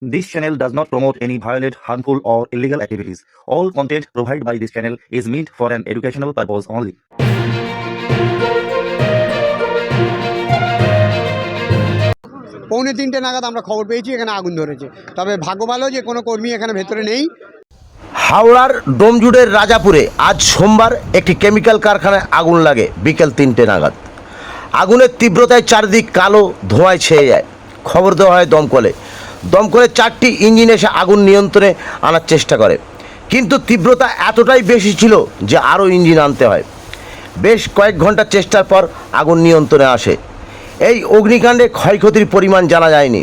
This channel does not promote any violent, harmful, or illegal activities. All content provided by this channel is meant for an educational purpose only. পৌনে 3টে নাগাদ আমরা খবর পেয়েছি এখানে আগুন ধরেছে। তবে ভাগ্য ভালো যে কোনো কর্মী এখানে ভেতরে নেই। হাওড়ার ডোমজুড়ের রাজাপুরে আজ সোমবার একটি কেমিক্যাল কারখানায় আগুন লাগে বিকেল 3টে নাগাদ। আগুনের তীব্রতায় চারদিক কালো ধোঁয়ায় ছেয়ে যায়। খবর দেওয়া হয় দমকলে। 4টি ইঞ্জিন এসে আগুন নিয়ন্ত্রণে আনার চেষ্টা করে, কিন্তু তীব্রতা এতটাই বেশি ছিল যে আরও ইঞ্জিন আনতে হয়। বেশ কয়েক ঘন্টা চেষ্টার পর আগুন নিয়ন্ত্রণে আসে। এই অগ্নিকাণ্ডে ক্ষয়ক্ষতির পরিমাণ জানা যায়নি।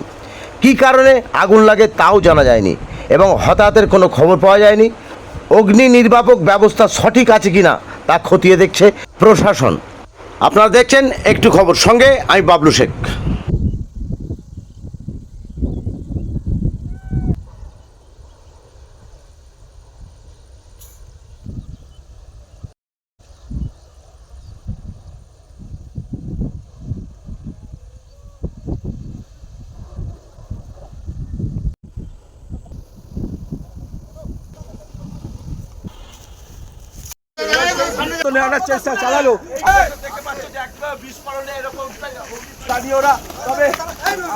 কী কারণে আগুন লাগে তাও জানা যায়নি এবং হতাহতের কোনো খবর পাওয়া যায়নি। অগ্নি নির্বাপক ব্যবস্থা সঠিক আছে কিনা তা খতিয়ে দেখছে প্রশাসন। আপনারা দেখছেন একটু খবর, সঙ্গে আমি বাবলু শেখ। নেওয়ার চেষ্টা চালালো স্থানীয়রা, তবে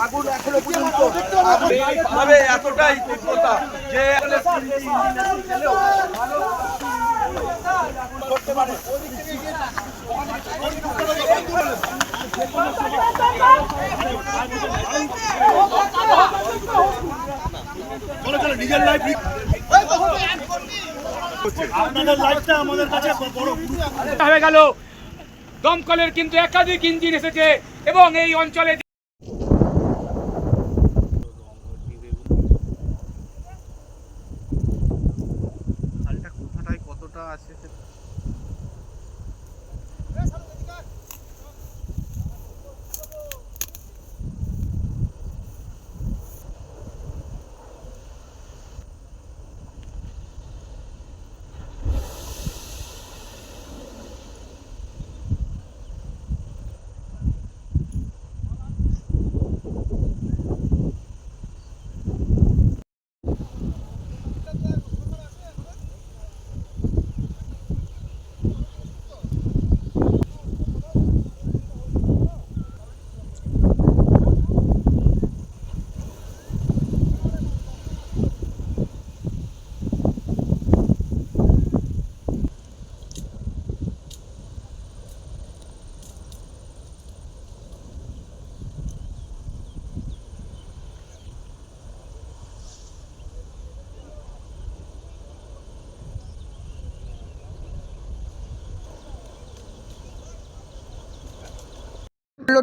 আগুন এখনো পর্যন্ত এতটাই তীব্রতা যে করতে পারে। নিজের লাইফ আপনাদের লাইফটা আমাদের কাছে বড় হয়ে গেল। দমকলের কিন্তু একাধিক ইঞ্জিন এসেছে এবং এই অঞ্চলে কতটা আছে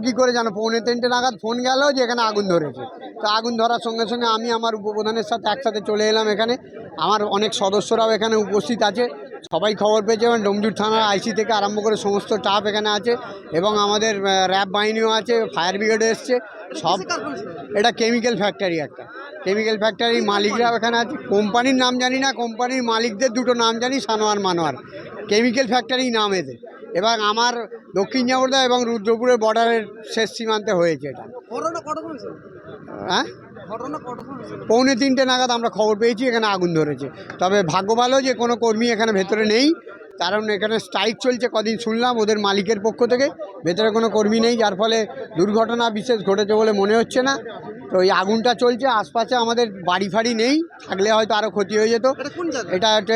কি করে জানো? পৌনে 3টে নাগাদ ফোন গেল যে এখানে আগুন ধরেছে। তো আগুন ধরার সঙ্গে সঙ্গে আমি আমার উপপ্রধানের সাথে একসাথে চলে এলাম এখানে। আমার অনেক সদস্যরাও এখানে উপস্থিত আছে, সবাই খবর পেয়েছে এবং ডোমজুড় থানার আইসি থেকে আরম্ভ করে সমস্ত স্টাফ এখানে আছে এবং আমাদের র্যাব বাহিনীও আছে, ফায়ার ব্রিগেডও এসছে সব। এটা কেমিক্যাল ফ্যাক্টরি, একটা কেমিক্যাল ফ্যাক্টরির মালিকরাও এখানে আছে। কোম্পানির নাম জানি না, কোম্পানির মালিকদের দুটো নাম জানি, সানোয়ার মানোয়ার। কেমিক্যাল ফ্যাক্টরির নাম এতে। এবং আমার দক্ষিণ জামুরদা এবং রুদ্রপুরের বর্ডারের শেষ সীমান্তে হয়েছে এটা। হ্যাঁ, পৌনে 3টে নাগাদ আমরা খবর পেয়েছি এখানে আগুন ধরেছে। তবে ভাগ্য ভালো যে কোনো কর্মী এখানে ভেতরে নেই, কারণ এখানে স্ট্রাইক চলছে কদিন শুনলাম ওদের মালিকের পক্ষ থেকে। ভেতরে কোনো কর্মী নেই, যার ফলে দুর্ঘটনা বিশেষ ঘটেছে বলে মনে হচ্ছে না। তো এই আগুনটা চলছে, আশপাশে আমাদের বাড়ি ফাড়ি নেই, থাকলে হয়তো আরও ক্ষতি হয়ে যেত। এটা একটা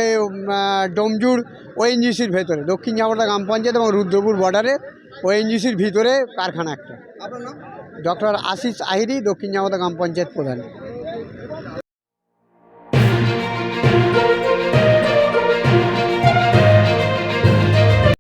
ডোমজুড় ওএনজিসির ভেতরে, দক্ষিণ জামুরদা গ্রাম পঞ্চায়েত এবং রুদ্রপুর বর্ডারে ওএনজিসির ভিতরে কারখানা একটা। ডক্টর আশিস আহিরি, দক্ষিণ জামুরদা গ্রাম পঞ্চায়েত প্রধান।